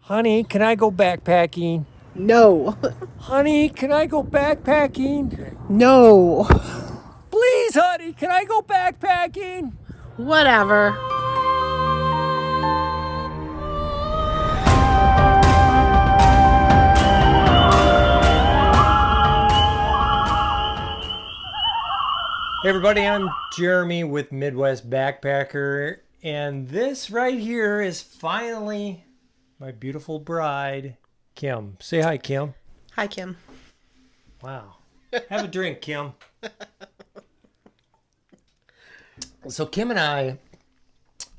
Honey, can I go backpacking? No. Honey, can I go backpacking? No. Please, honey, can I go backpacking? Whatever. Hey everybody, I'm Jeremy with Midwest Backpacker, and this right here is finally my beautiful bride, Kim. Say hi, Kim. Hi, Kim. Wow. Have a drink, Kim. So Kim and I,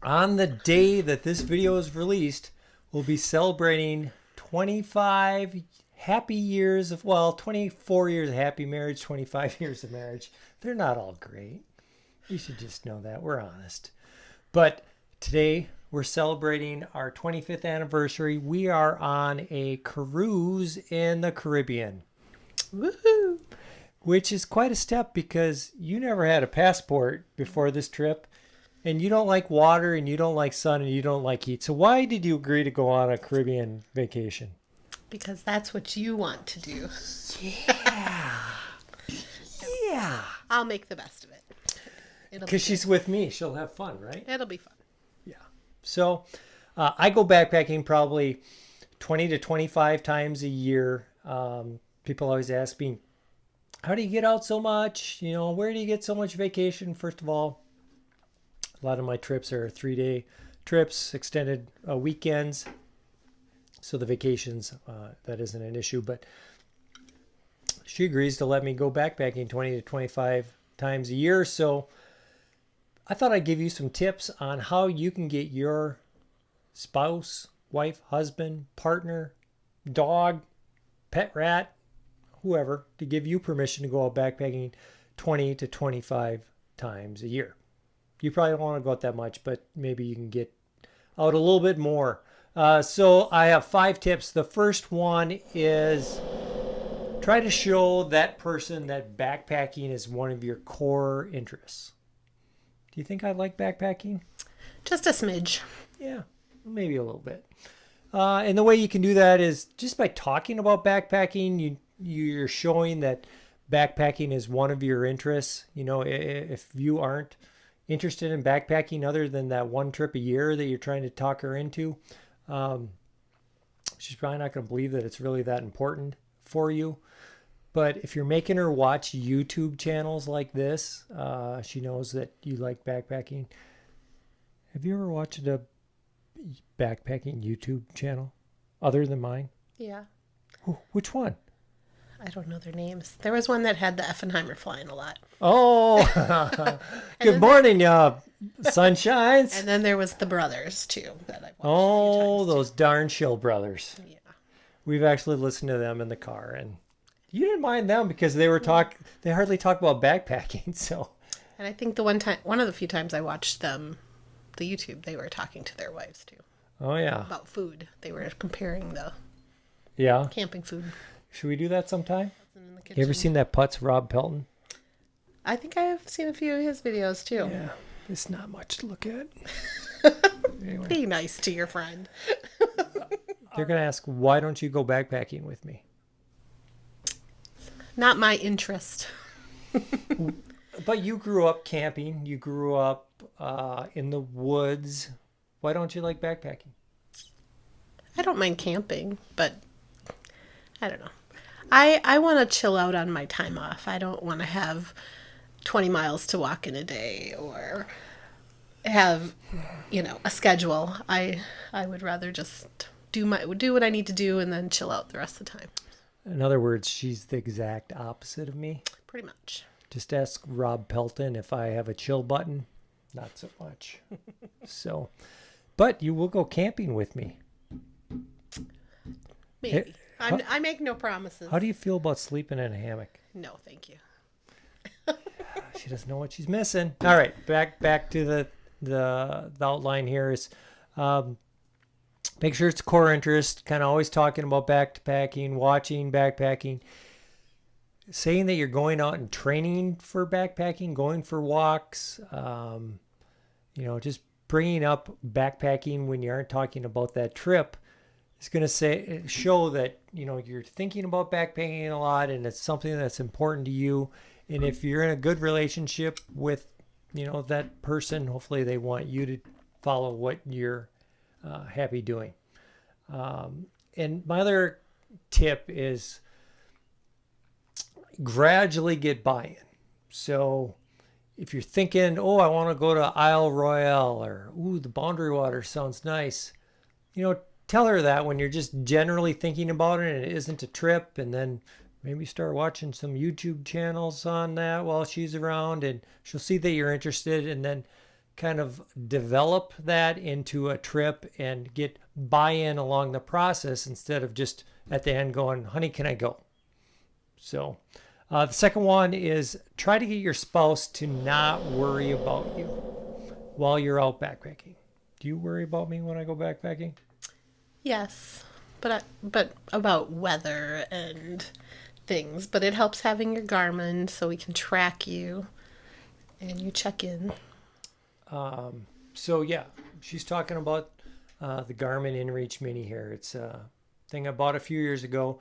on the day that this video is released, will be celebrating 25 happy years of, 24 years of happy marriage, 25 years of marriage. They're not all great. You should just know that. We're honest. But today we're celebrating our 25th anniversary. We are on a cruise in the Caribbean. Woohoo! Which is quite a step because you never had a passport before this trip. And you don't like water, and you don't like sun, and you don't like heat. So why did you agree to go on a Caribbean vacation? Because that's what you want to do. Yeah. Yeah. I'll make the best of it. Because she's with me. She'll have fun, right? It'll be fun. Yeah. So I go backpacking probably 20 to 25 times a year. People always ask me, how do you get out so much? You know, where do you get so much vacation? First of all, a lot of my trips are 3-day trips, extended weekends. So the vacations, that isn't an issue. But she agrees to let me go backpacking 20 to 25 times a year. So I thought I'd give you some tips on how you can get your spouse, wife, husband, partner, dog, pet rat, whoever, to give you permission to go out backpacking 20 to 25 times a year. You probably don't want to go out that much, but maybe you can get out a little bit more. So I have 5 tips. The first one is try to show that person that backpacking is one of your core interests. Do you think I like backpacking? Just a smidge. Yeah, maybe a little bit. And the way you can do that is just by talking about backpacking. You're showing that backpacking is one of your interests. You know, if you aren't interested in backpacking other than that one trip a year that you're trying to talk her into, she's probably not going to believe that it's really that important for you. But if you're making her watch YouTube channels like this, she knows that you like backpacking. Have you ever watched a backpacking YouTube channel other than mine? Yeah. Which one? I don't know their names. There was one that had the Effenheimer flying a lot. Oh, good morning, sunshines. And then there was the brothers, too, that I watched Oh, a few times, those darn Shill brothers. Yeah. We've actually listened to them in the car, and you didn't mind them because they hardly talk about backpacking. So, And I think one of the few times I watched them, the YouTube, they were talking to their wives, too. Oh, yeah. About food. They were comparing the camping food. Should we do that sometime? In the You ever kitchen. seen that Putz Rob Pelton? I think I have seen a few of his videos, too. Yeah, it's not much to look at. Anyway, Be nice to your friend. they're going to ask, why don't you go backpacking with me? Not my interest. But you grew up camping. You grew up in the woods. Why don't you like backpacking? I don't mind camping, but I don't know. I want to chill out on my time off. I don't want to have 20 miles to walk in a day or have, a schedule. I would rather just do what I need to do and then chill out the rest of the time. In other words, she's the exact opposite of me. Pretty much. Just ask Rob Pelton if I have a chill button. Not so much. So, but you will go camping with me. Maybe. I make no promises. How do you feel about sleeping in a hammock? No, thank you. She doesn't know what she's missing. All right, back to the outline here is make sure it's a core interest. Kind of always talking about backpacking, watching backpacking, saying that you're going out and training for backpacking, going for walks. Just bringing up backpacking when you aren't talking about that trip is going to show that, you're thinking about backpacking a lot and it's something that's important to you. And if you're in a good relationship with, that person, hopefully they want you to follow what you're happy doing. And my other tip is gradually get buy-in. So if you're thinking, oh, I want to go to Isle Royale, or, ooh, the Boundary Water sounds nice, tell her that when you're just generally thinking about it and it isn't a trip, and then maybe start watching some YouTube channels on that while she's around, and she'll see that you're interested, and then kind of develop that into a trip and get buy-in along the process instead of just at the end going, honey, can I go? So the second one is try to get your spouse to not worry about you while you're out backpacking. Do you worry about me when I go backpacking? Yes, but about weather and things. But it helps having your Garmin so we can track you and you check in. So yeah, she's talking about the Garmin InReach Mini here. It's a thing I bought a few years ago.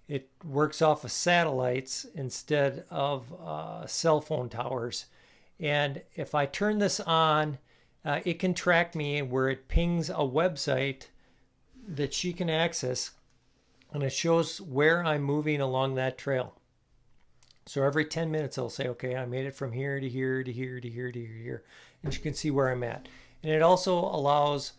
It works off of satellites instead of cell phone towers. And if I turn this on, it can track me where it pings a website that she can access, and it shows where I'm moving along that trail. So every 10 minutes, I'll say, okay, I made it from here to here to here to here to here, and she can see where I'm at. And it also allows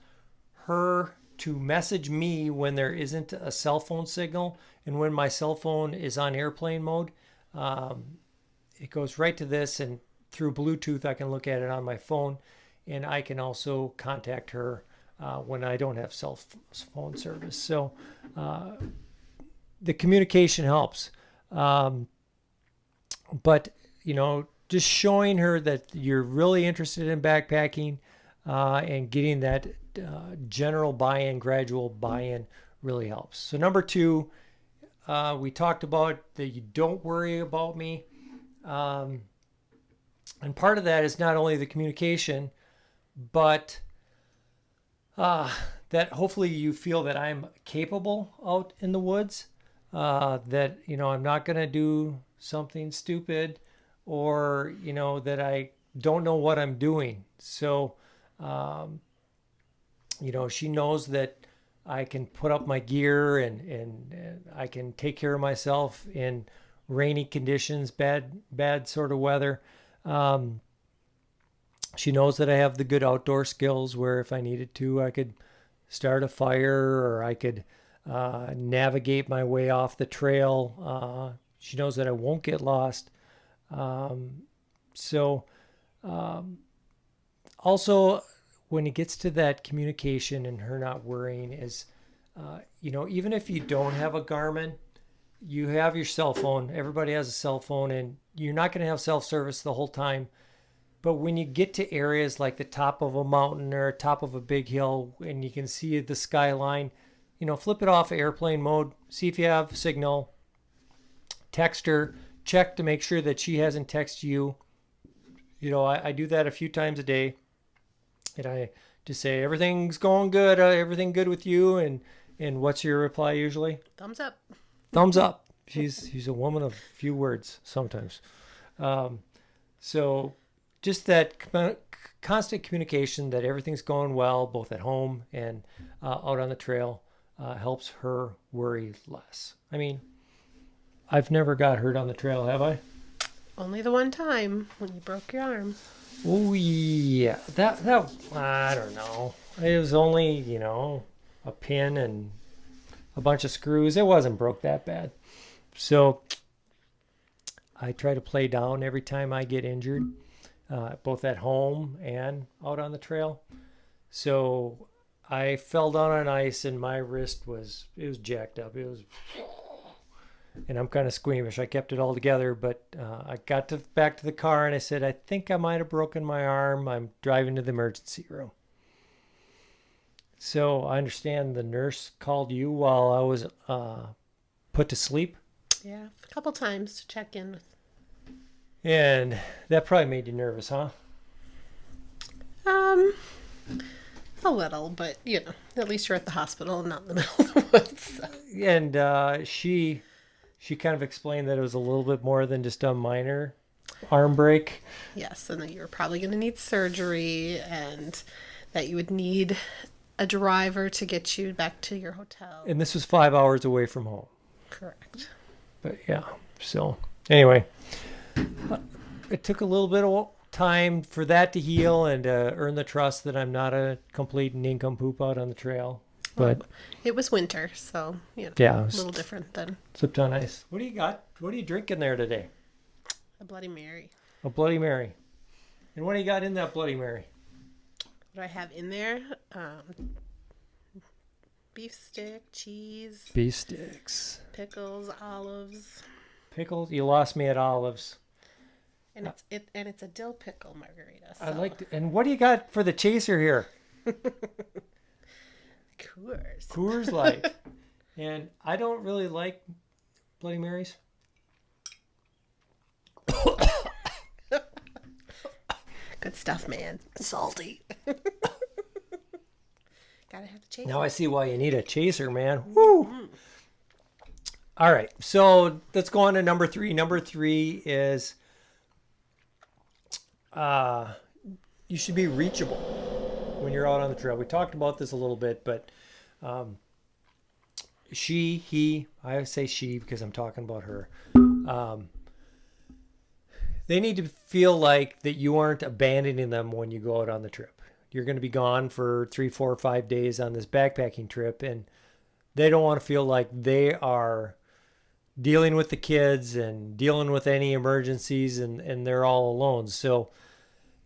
her to message me when there isn't a cell phone signal, and when my cell phone is on airplane mode, it goes right to this, and through Bluetooth, I can look at it on my phone, and I can also contact her when I don't have cell phone service. So the communication helps. But, just showing her that you're really interested in backpacking and getting that general buy-in, gradual buy-in really helps. So number 2, we talked about that you don't worry about me. And part of that is not only the communication, but that hopefully you feel that I'm capable out in the woods, that, I'm not going to do something stupid, or, that I don't know what I'm doing. So, she knows that I can put up my gear and I can take care of myself in rainy conditions, bad sort of weather. She knows that I have the good outdoor skills where if I needed to, I could start a fire, or I could navigate my way off the trail. She knows that I won't get lost. Also, when it gets to that communication and her not worrying is, even if you don't have a Garmin, you have your cell phone. Everybody has a cell phone, and you're not going to have self-service the whole time. But when you get to areas like the top of a mountain or top of a big hill and you can see the skyline, flip it off airplane mode, see if you have signal, text her, check to make sure that she hasn't texted you. I do that a few times a day, and I just say, everything's going good, everything good with you, and what's your reply usually? Thumbs up. Thumbs up. She's a woman of few words sometimes. So just that constant communication that everything's going well, both at home and out on the trail, helps her worry less. I mean, I've never got hurt on the trail, have I? Only the one time when you broke your arm. Oh yeah, that I don't know. It was only a pin and a bunch of screws. It wasn't broke that bad. So I try to play down every time I get injured, both at home and out on the trail. So I fell down on ice and my wrist was jacked up. And I'm kind of squeamish. I kept it all together, but I got back to the car and I said, I think I might have broken my arm. I'm driving to the emergency room. So I understand the nurse called you while I was put to sleep. Yeah, a couple times to check in. And that probably made you nervous, huh? A little, but At least you're at the hospital and not in the middle of the woods. So. And she kind of explained that it was a little bit more than just a minor arm break. Yes, and that you were probably going to need surgery and that you would need a driver to get you back to your hotel. And this was 5 hours away from home. Correct. But yeah, so anyway, it took a little bit of time for that to heal and earn the trust that I'm not a complete nincompoop out on the trail. But it was winter, so yeah, a little different than slipped on ice. What do you got? What are you drinking there today? a Bloody Mary. A Bloody Mary. And what do you got in that Bloody Mary? What do I have in there? Beef stick, cheese, Beef sticks, pickles, olives. pickles. You lost me at olives. And it's a dill pickle margarita. So. I like. And what do you got for the chaser here? Coors Light. And I don't really like Bloody Marys. Good stuff, man. Salty. Gotta have the chaser. Now I see why you need a chaser, man. Woo! Mm-hmm. All right, so let's go on to number 3. Number 3 is you should be reachable when you're out on the trail. We talked about this a little bit, but I say she because I'm talking about her. They need to feel like that you aren't abandoning them when you go out on the trip. You're going to be gone for 3, 4, 5 days on this backpacking trip, and they don't want to feel like they are dealing with the kids and dealing with any emergencies and they're all alone. So,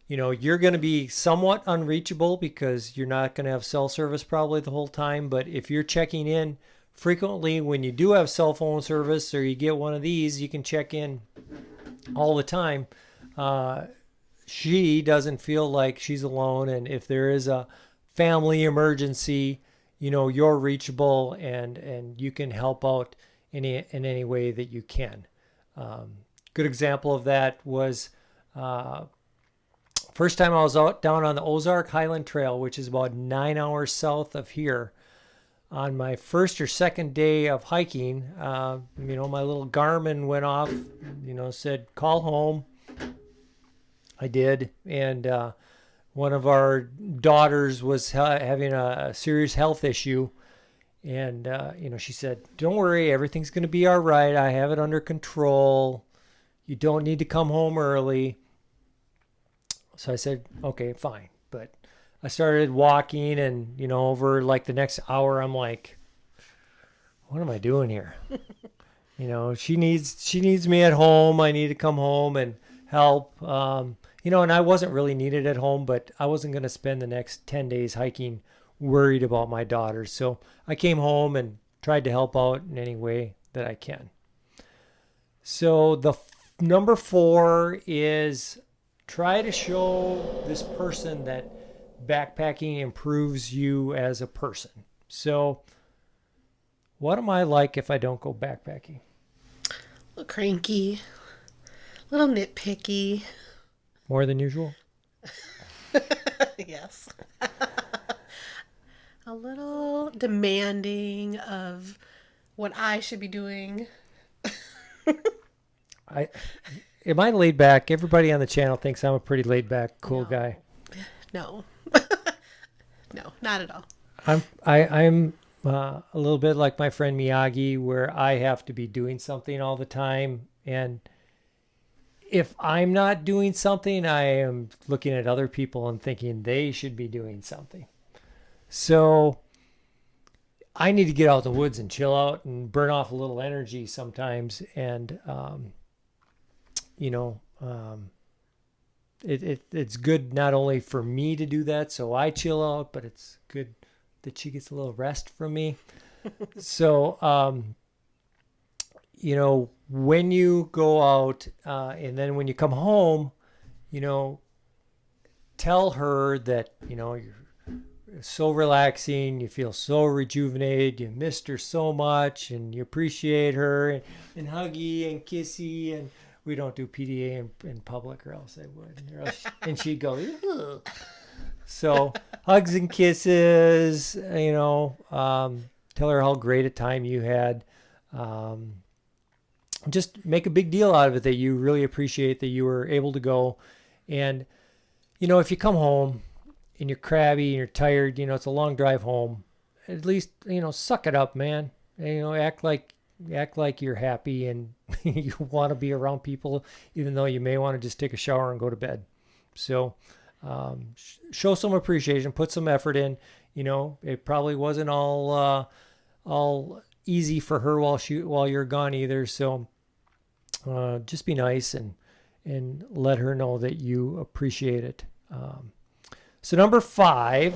you're going to be somewhat unreachable because you're not going to have cell service probably the whole time. But if you're checking in frequently when you do have cell phone service or you get one of these, you can check in all the time. She doesn't feel like she's alone. And if there is a family emergency, you're reachable and you can help out in any way that you can. Good example of that was first time I was out down on the Ozark Highland Trail, which is about 9 hours south of here. On my first or second day of hiking, my little Garmin went off, said, call home. I did. And one of our daughters was having a serious health issue. And, she said, don't worry, everything's going to be all right. I have it under control. You don't need to come home early. So I said, okay, fine. But I started walking and, over like the next hour, I'm like, what am I doing here? She needs me at home. I need to come home and help. And I wasn't really needed at home, but I wasn't going to spend the next 10 days hiking worried about my daughter. So I came home and tried to help out in any way that I can. So the number 4 is try to show this person that backpacking improves you as a person. So what am I like if I don't go backpacking? A little cranky, a little nitpicky. More than usual? Yes. A little demanding of what I should be doing. Am I laid back? Everybody on the channel thinks I'm a pretty laid back, cool guy. No. No, not at all. I'm a little bit like my friend Miyagi, where I have to be doing something all the time. And if I'm not doing something, I am looking at other people and thinking they should be doing something. So I need to get out in the woods and chill out and burn off a little energy sometimes. And, it's good not only for me to do that, so I chill out, but it's good that she gets a little rest from me. So, when you go out and then when you come home, tell her that, you're so relaxing, you feel so rejuvenated, you missed her so much and you appreciate her and huggy and kissy, and we don't do PDA in public or else I would. And she'd go, ugh. So hugs and kisses, tell her how great a time you had. Just make a big deal out of it that you really appreciate that you were able to go. And, if you come home and you're crabby and you're tired, it's a long drive home, at least, suck it up, man. Act like you're happy and you want to be around people, even though you may want to just take a shower and go to bed. So show some appreciation, put some effort in. It probably wasn't all easy for her while you're gone either. So just be nice and let her know that you appreciate it. So number 5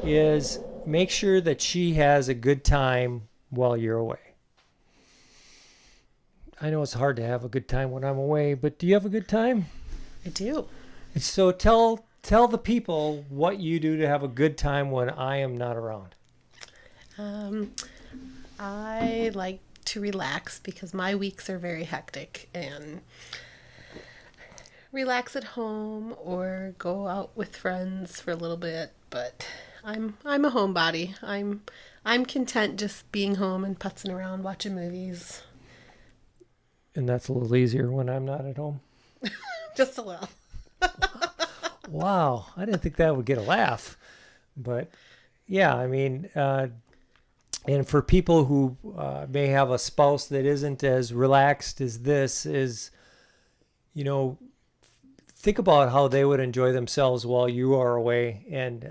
is make sure that she has a good time while you're away. I know it's hard to have a good time when I'm away, but do you have a good time? I do. So tell the people what you do to have a good time when I am not around. I like to relax because my weeks are very hectic, and relax at home or go out with friends for a little bit. But I'm a homebody. I'm content just being home and putzing around watching movies. And that's a little easier when I'm not at home. Just a little. Wow, I didn't think that would get a laugh. But yeah, and for people who may have a spouse that isn't as relaxed as this is, think about how they would enjoy themselves while you are away, and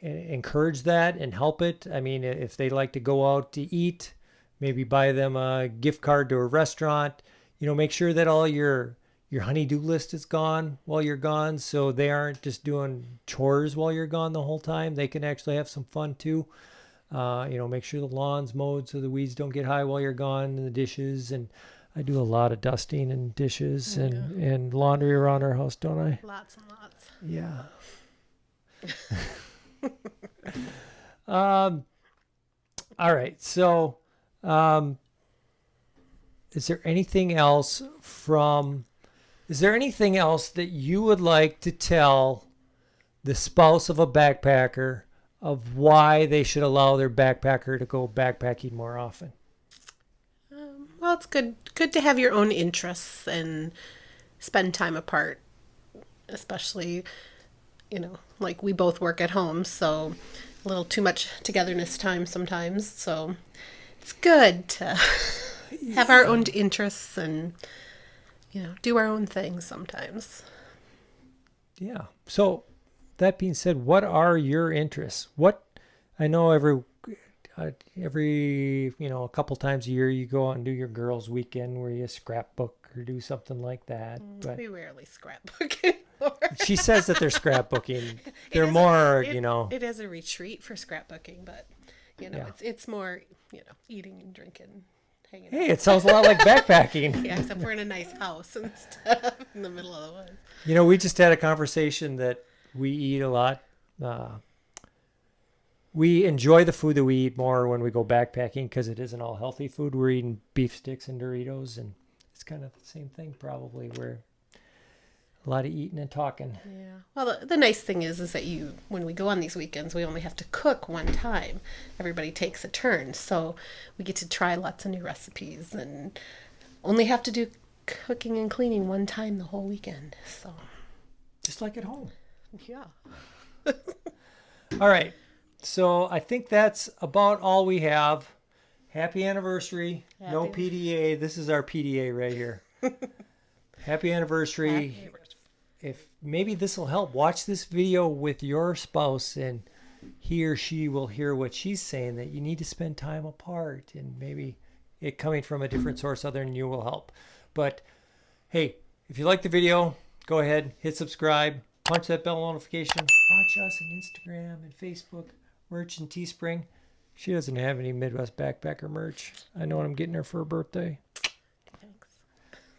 encourage that and help it. If they like to go out to eat, maybe buy them a gift card to a restaurant. Make sure that all your honey-do list is gone while you're gone, so they aren't just doing chores while you're gone the whole time. They can actually have some fun too. Make sure the lawn's mowed so the weeds don't get high while you're gone, and the dishes. And I do a lot of dusting and dishes and laundry around our house, don't I? Lots and lots. Yeah. All right. So, is there anything else that you would like to tell the spouse of a backpacker of why they should allow their backpacker to go backpacking more often? Well, it's good to have your own interests and spend time apart, especially, like we both work at home, so a little too much togetherness time sometimes. So it's good to have our own interests and, do our own things sometimes. Yeah. So that being said, what are your interests? I know every a couple times a year you go out and do your girls' weekend where you scrapbook or do something like that. But we rarely scrapbook anymore. She says that they're scrapbooking. They're more, It is a retreat for scrapbooking, but it's more, eating and drinking, hanging out. Hey, it sounds a lot like backpacking. Yeah, except we're in a nice house instead of in the middle of the woods. We just had a conversation that we eat a lot. We enjoy the food that we eat more when we go backpacking because it isn't all healthy food. We're eating beef sticks and Doritos, and it's kind of the same thing probably, where a lot of eating and talking. Yeah. Well, the nice thing is that when we go on these weekends, we only have to cook one time. Everybody takes a turn, so we get to try lots of new recipes and only have to do cooking and cleaning one time the whole weekend. So just like at home. Yeah. All right. So I think that's about all we have. Happy anniversary. No PDA. This is our PDA right here. Happy anniversary. If maybe this will help, watch this video with your spouse and he or she will hear what she's saying, that you need to spend time apart, and maybe it coming from a different source other than you will help. But hey, if you like the video, go ahead, hit subscribe, punch that bell notification, watch us on Instagram and Facebook, merch and Teespring. She doesn't have any Midwest Backpacker merch. I know what I'm getting her for her birthday. Thanks.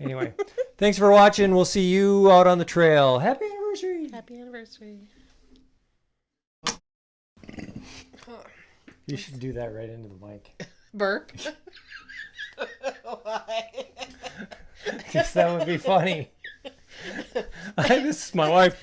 Anyway, thanks for watching. We'll see you out on the trail. Happy anniversary. Happy anniversary. You should do that right into the mic. Burp. Why? Because that would be funny. This is my wife.